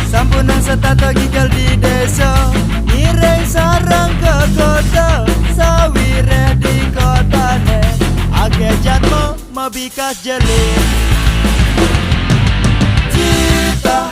Sampunang setato gigel di desa, ngiring sarang ke kota, sawire di kotane, age jatmo mabikas jelek. Cita